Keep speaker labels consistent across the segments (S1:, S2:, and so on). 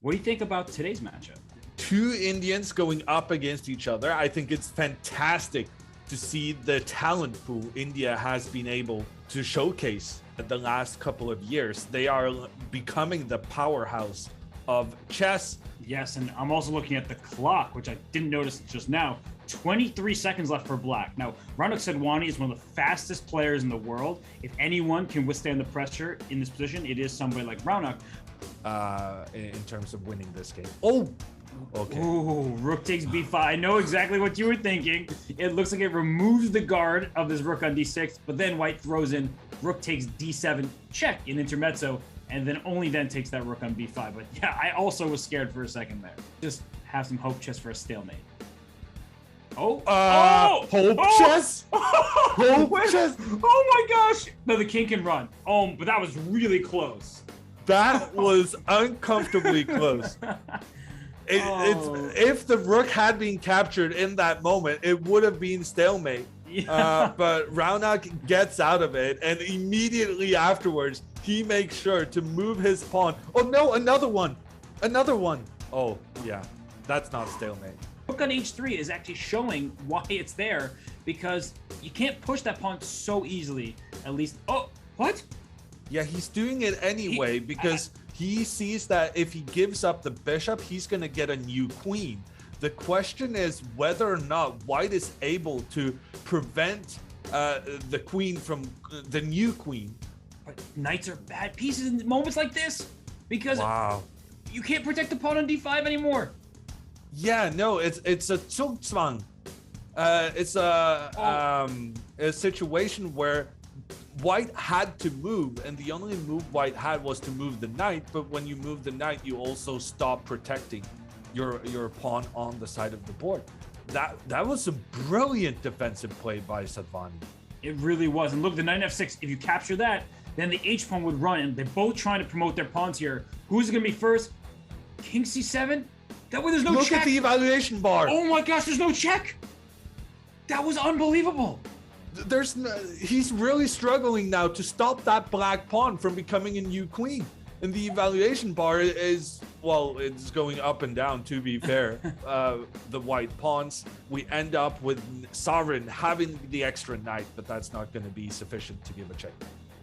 S1: What do you think about today's matchup?
S2: Two Indians going up against each other. I think it's fantastic to see the talent pool India has been able to showcase the last couple of years. They are becoming the powerhouse of chess.
S1: Yes, and I'm also looking at the clock, which I didn't notice just now. 23 seconds left for black. Now, Raunak Sadhwani is one of the fastest players in the world. If anyone can withstand the pressure in this position, it is somebody like Raunak.
S2: In terms of winning this game. Oh, okay.
S1: Ooh, rook takes b5. I know exactly what you were thinking. It looks like it removes the guard of this rook on d6, but then white throws in rook takes d7 check in intermezzo, and then only then takes that rook on b5. But yeah, I also was scared for a second there. Just have some hope chess for a stalemate.
S2: Hope
S1: Oh!
S2: chess? Hope chess?
S1: Oh my gosh! No, the king can run. Oh, but that was really close.
S2: That was uncomfortably close. If the rook had been captured in that moment, it would have been stalemate.
S1: Yeah.
S2: But Raunak gets out of it, and immediately afterwards, he makes sure to move his pawn. Oh no, another one! Another one! Oh, yeah. That's not stalemate.
S1: Rook on h3 is actually showing why it's there, because you can't push that pawn so easily. At least, oh, what?
S2: Yeah, he's doing it anyway because he sees that if he gives up the bishop, he's going to get a new queen. The question is whether or not white is able to prevent the queen from the new queen.
S1: But knights are bad pieces in moments like this because you can't protect the pawn on d5 anymore.
S2: Yeah, no, it's a Zugzwang. It's a situation where white had to move, and the only move white had was to move the knight. But when you move the knight, you also stop protecting your pawn on the side of the board. That was a brilliant defensive play by Sadhwani.
S1: It really was. And look, the knight f6. If you capture that, then the h pawn would run, and they're both trying to promote their pawns here. Who's going to be first? King c7. That way, there's no check.
S2: Look at the evaluation bar.
S1: Oh my gosh, there's no check. That was unbelievable.
S2: He's really struggling now to stop that black pawn from becoming a new queen. And the evaluation bar is, well, it's going up and down, to be fair. The white pawns, we end up with Sarin having the extra knight, but that's not going to be sufficient to give a check.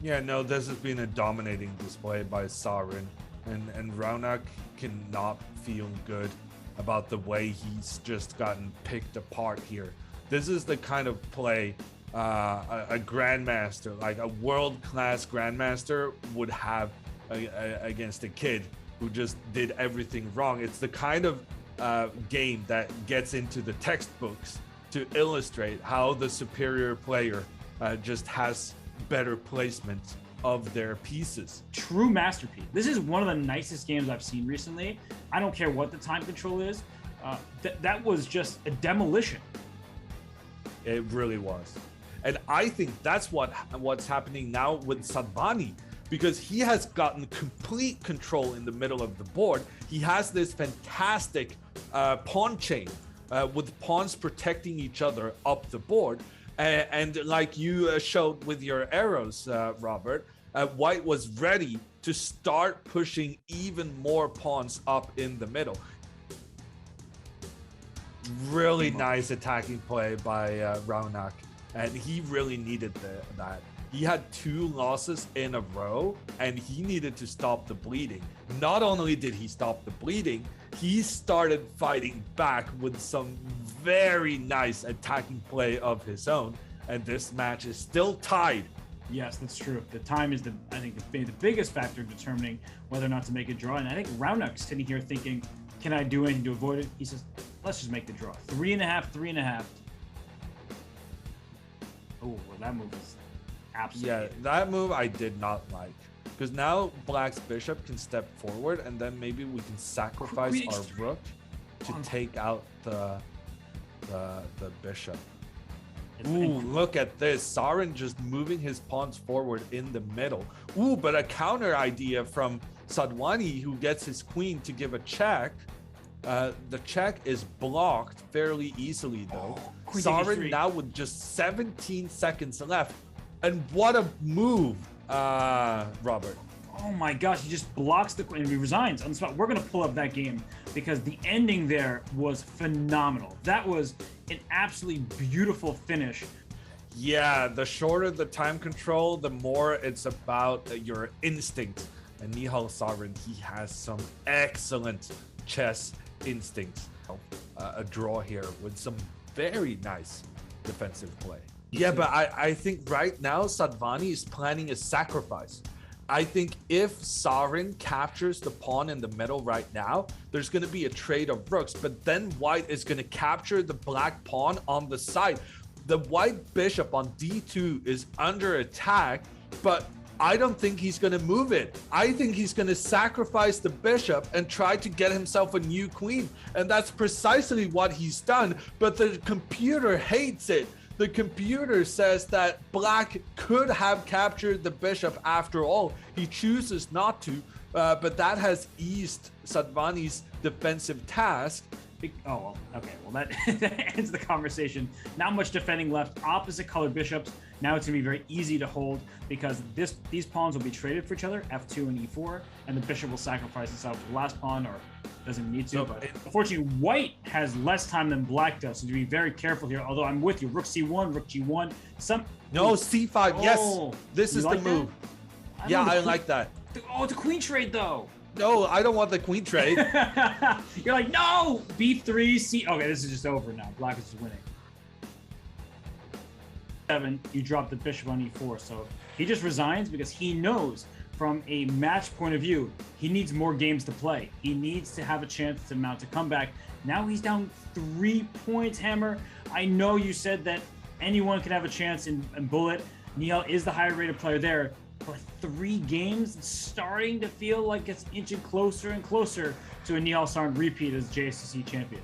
S2: Yeah, no, this has been a dominating display by Sarin, and Raunak cannot feel good about the way he's just gotten picked apart here. This is the kind of play a grandmaster, like a world-class grandmaster, would have against a kid who just did everything wrong. It's the kind of game that gets into the textbooks to illustrate how the superior player just has better placement of their pieces.
S1: True masterpiece. This is one of the nicest games I've seen recently. I don't care what the time control is. That was just a demolition.
S2: It really was. And I think that's what's happening now with Sadhwani, because he has gotten complete control in the middle of the board. He has this fantastic pawn chain with pawns protecting each other up the board. And like you showed with your arrows, Robert, white was ready to start pushing even more pawns up in the middle. Really nice attacking play by Raunak, and he really needed that. He had 2 losses in a row, and he needed to stop the bleeding. Not only did he stop the bleeding, he started fighting back with some very nice attacking play of his own, and this match is still tied.
S1: Yes, that's true. The time is, I think, the biggest factor determining whether or not to make a draw. And I think Raunak's sitting here thinking, can I do anything to avoid it? He says, let's just make the draw. 3.5, 3.5. Oh, well, that move is absolutely...
S2: Yeah, that move I did not like. Because now black's bishop can step forward, and then maybe we can sacrifice our rook to take out the bishop. Ooh, look at this. Sarin just moving his pawns forward in the middle. Ooh, but a counter idea from Sadhwani, who gets his queen to give a check. The check is blocked fairly easily, though. Sarin now with just 17 seconds left. And what a move, Robert.
S1: Oh my gosh, he just blocks the queen and he resigns on the spot. We're going to pull up that game because the ending there was phenomenal. That was an absolutely beautiful finish.
S2: Yeah, the shorter the time control, the more it's about your instinct. And Nihal Sarin, he has some excellent chess instincts. A draw here with some very nice defensive play. Yeah, but I think right now Sadhwani is planning a sacrifice. I think if Sarin captures the pawn in the middle right now, there's going to be a trade of rooks, but then white is going to capture the black pawn on the side. The white bishop on d2 is under attack, but I don't think he's going to move it. I think he's going to sacrifice the bishop and try to get himself a new queen. And that's precisely what he's done, but the computer hates it. The computer says that black could have captured the bishop after all. He chooses not to, but that has eased Sadhwani's defensive task.
S1: Oh, well, okay. Well, that ends the conversation. Not much defending left. Opposite colored bishops. Now it's going to be very easy to hold because these pawns will be traded for each other, f2 and e4, and the bishop will sacrifice itself to the last pawn or doesn't need to. But unfortunately, white has less time than black does, so to be very careful here. Although I'm with you. Rook c1, rook g1.
S2: No, c5. Yes, this is the move. Yeah, I like that.
S1: Oh, it's a queen trade, though.
S2: No, I don't want the queen trade.
S1: You're like, no! b3, c... Okay, this is just over now. Black is just winning. 7, you drop the bishop on e4, so he just resigns because he knows from a match point of view, he needs more games to play. He needs to have a chance to mount a comeback. Now he's down 3 points, Hammer. I know you said that anyone can have a chance in Bullet. Nihal is the higher rated player there. But 3 games, it's starting to feel like it's inching closer and closer to a Nihal Sarin repeat as JSCC champion.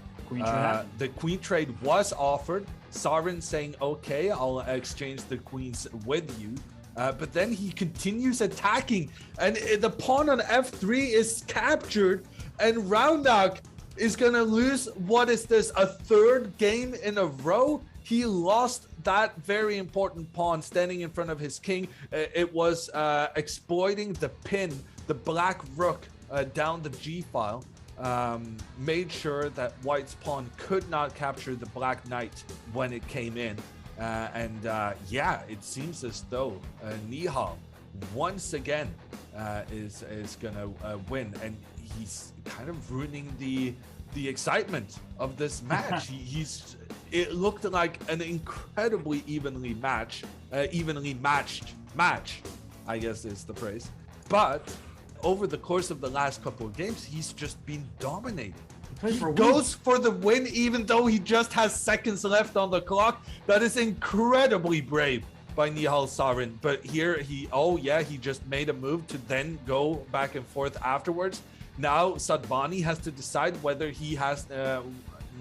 S2: The queen trade was offered. Sarin saying, okay, I'll exchange the queens with you. But then he continues attacking, and the pawn on f3 is captured, and Raunak is going to lose, what is this, a 3rd game in a row? He lost that very important pawn standing in front of his king. It was exploiting the pin, the black rook down the g file. Made sure that white's pawn could not capture the black knight when it came in. Yeah, it seems as though Nihal once again is gonna win, and he's kind of ruining the excitement of this match. It looked like an incredibly evenly matched match, I guess is the phrase. But over the course of the last couple of games, he's just been dominating. He goes for the win even though he just has seconds left on the clock. That is incredibly brave by Nihal Sarin. But here he just made a move to then go back and forth afterwards. Now Sadhwani has to decide whether he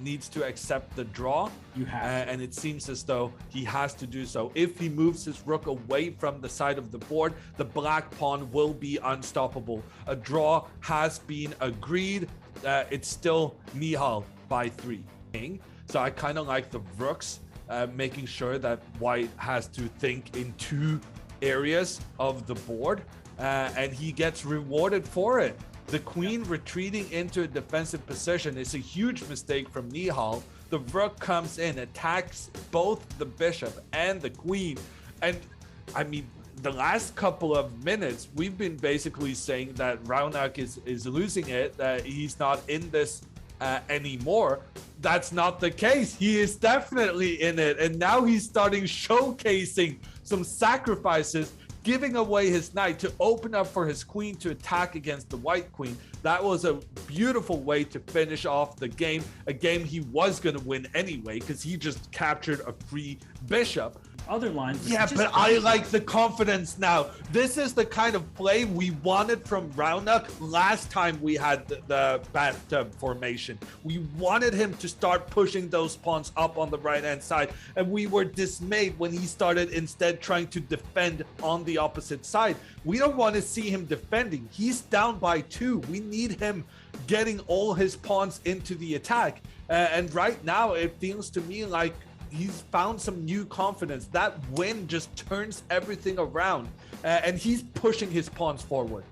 S2: needs to accept the draw. And it seems as though he has to do so. If he moves his rook away from the side of the board, the black pawn will be unstoppable. A draw has been agreed. It's still Nihal by 3. So I kind of like the rooks, making sure that white has to think in 2 areas of the board, and he gets rewarded for it. The queen retreating into a defensive position is a huge mistake from Nihal. The rook comes in, attacks both the bishop and the queen. And I mean, the last couple of minutes, we've been basically saying that Raunak is losing it, that he's not in this anymore. That's not the case. He is definitely in it. And now he's starting showcasing some sacrifices, giving away his knight to open up for his queen to attack against the white queen. That was a beautiful way to finish off the game, a game he was going to win anyway because he just captured a free bishop.
S1: Other lines.
S2: Yeah, but I like the confidence now. This is the kind of play we wanted from Raunak last time we had the bathtub formation. We wanted him to start pushing those pawns up on the right-hand side, and we were dismayed when he started instead trying to defend on the opposite side. We don't want to see him defending. He's down by 2. We need him getting all his pawns into the attack. And right now, it feels to me like he's found some new confidence. That win just turns everything around, and he's pushing his pawns forward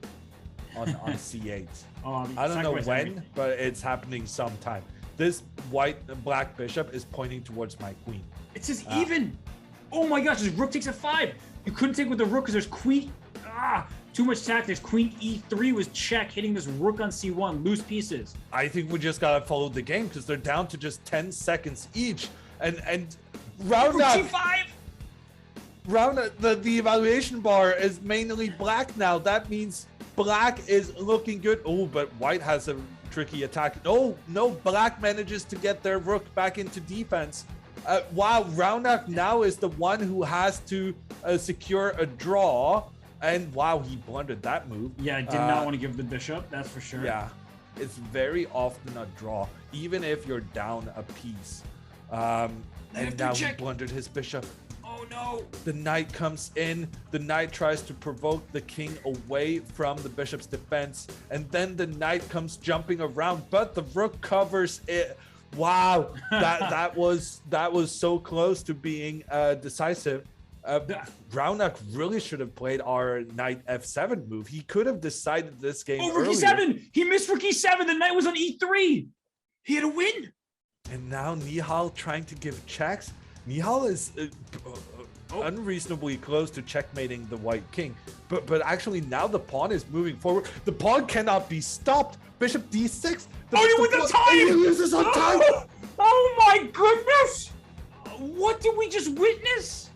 S2: on c8. I don't know when, but it's happening sometime. This black bishop is pointing towards my queen.
S1: It says even. Oh my gosh, his rook takes f5. You couldn't take with the rook because there's queen. Too much tact. There's queen e3 was check, hitting this rook on c1, loose pieces.
S2: I think we just gotta follow the game because they're down to just 10 seconds each. And Raunak, the evaluation bar is mainly black now. That means black is looking good. Oh, but white has a tricky attack. Oh, no, black manages to get their rook back into defense. Wow, Raunak now is the one who has to secure a draw. And wow, he blundered that move.
S1: Yeah, I did not want to give the bishop, that's for sure.
S2: Yeah, it's very often a draw, even if you're down a piece. And now he blundered his bishop.
S1: Oh no!
S2: The knight comes in. The knight tries to provoke the king away from the bishop's defense. And then the knight comes jumping around, but the rook covers it. Wow, that was so close to being decisive. Raunak really should have played our knight f7 move. He could have decided this game
S1: rook e7! He missed rook e7. The knight was on e3. He had a win.
S2: And now Nihal trying to give checks. Nihal is unreasonably close to checkmating the white king. But actually now the pawn is moving forward. The pawn cannot be stopped. Bishop d6.
S1: He wins the time!
S2: He loses on time!
S1: Oh my goodness! What did we just witness?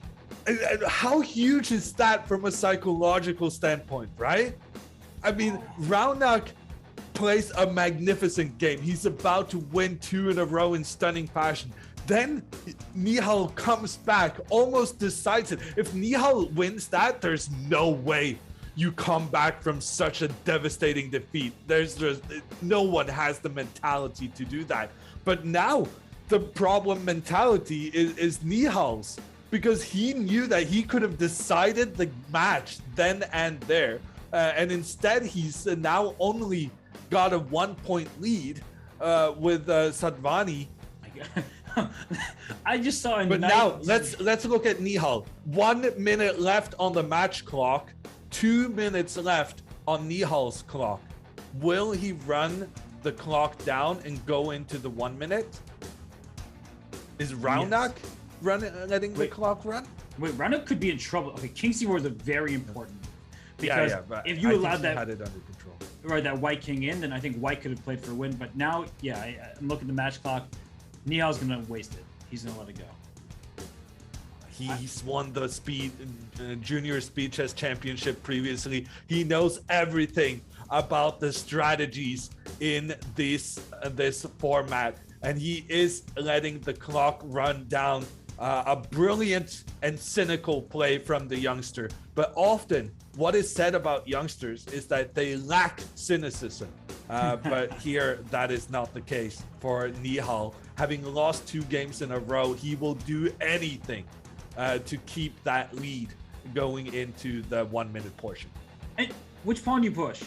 S2: And how huge is that from a psychological standpoint, right? I mean, Raunak plays a magnificent game. He's about to win 2 in a row in stunning fashion. Then Nihal comes back, almost decides it. If Nihal wins that, there's no way you come back from such a devastating defeat. There's no one has the mentality to do that. But now the problem mentality is Nihal's, because he knew that he could have decided the match then and there. And instead, he's now only got a 1-point lead with Sadhwani.
S1: I just saw.
S2: But now let's look at Nihal. 1 minute left on the match clock. 2 minutes left on Nihal's clock. Will he run the clock down and go into the 1 minute? Is Raunak letting the clock run?
S1: Wait, Raunak could be in trouble. Okay, king c4 is very important. Because if you allowed that,
S2: had it under control.
S1: Right, that white king in, then I think white could have played for a win. But now, I'm looking at the match clock. Nihal's gonna waste it. He's gonna let it go.
S2: He's won the junior speed chess championship previously. He knows everything about the strategies in this format, and he is letting the clock run down. A brilliant and cynical play from the youngster. But often, what is said about youngsters is that they lack cynicism. But here, that is not the case for Nihal. Having lost 2 games in a row, he will do anything to keep that lead going into the 1 minute portion.
S1: And which pawn do you push?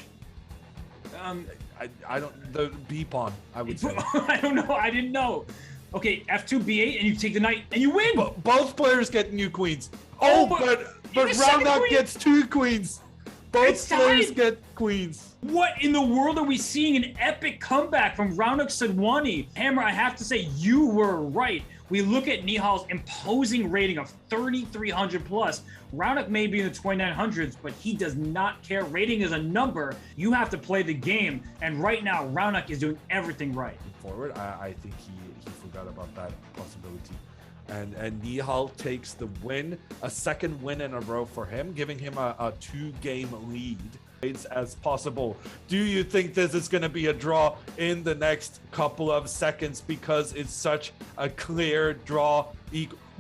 S2: I don't. The B pawn, I would say.
S1: I don't know. I didn't know. Okay, f2, b8, and you take the knight, and you win!
S2: Both players get new queens. But Raunak gets 2 queens. Both players get queens.
S1: What in the world are we seeing? An epic comeback from Raunak Sadhwani. Hammer, I have to say, you were right. We look at Nihal's imposing rating of 3,300 plus. Raunak may be in the 2,900s, but he does not care. Rating is a number. You have to play the game. And right now, Raunak is doing everything right.
S2: Forward, I think he forgot about that possibility. And Nihal takes the win, a second win in a row for him, giving him a 2-game lead as possible. Do you think this is going to be a draw in the next couple of seconds because it's such a clear draw?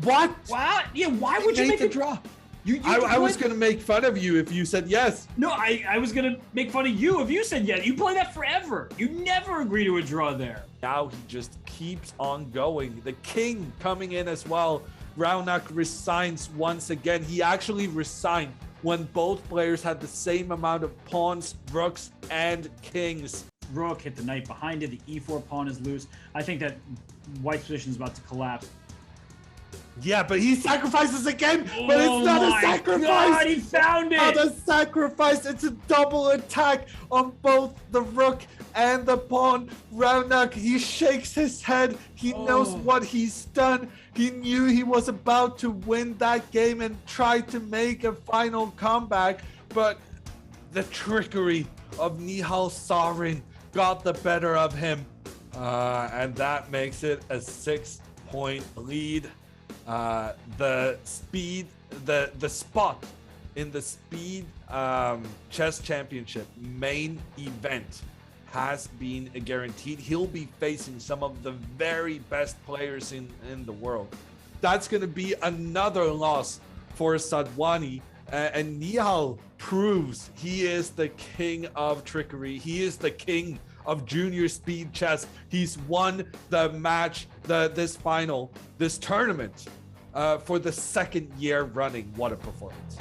S2: What?
S1: Wow. Yeah, why would you make a
S2: draw? I was going to make fun of you if you said yes.
S1: No, I was going to make fun of you if you said yes. You play that forever. You never agree to a draw there.
S2: Now he just keeps on going. The king coming in as well. Raunak resigns once again. He actually resigned when both players had the same amount of pawns, rooks, and kings.
S1: Rook hit the knight behind it. The e4 pawn is loose. I think that white's position is about to collapse.
S2: Yeah, but he sacrifices again, but
S1: Oh
S2: it's not a
S1: my
S2: sacrifice.
S1: God, he found
S2: Not
S1: it.
S2: a sacrifice. It's a double attack on both the rook and the pawn. Raunak, he shakes his head. He knows what he's done. He knew he was about to win that game and try to make a final comeback, but the trickery of Nihal Sarin got the better of him, and that makes it a 6-point lead. The speed, the spot in the speed chess championship main event has been guaranteed. He'll be facing some of the very best players in the world. That's going to be another loss for Sadhwani, and Nihal proves he is the king of trickery. He is the king of junior speed chess. He's won the match, this final, this tournament for the second year running. What a performance.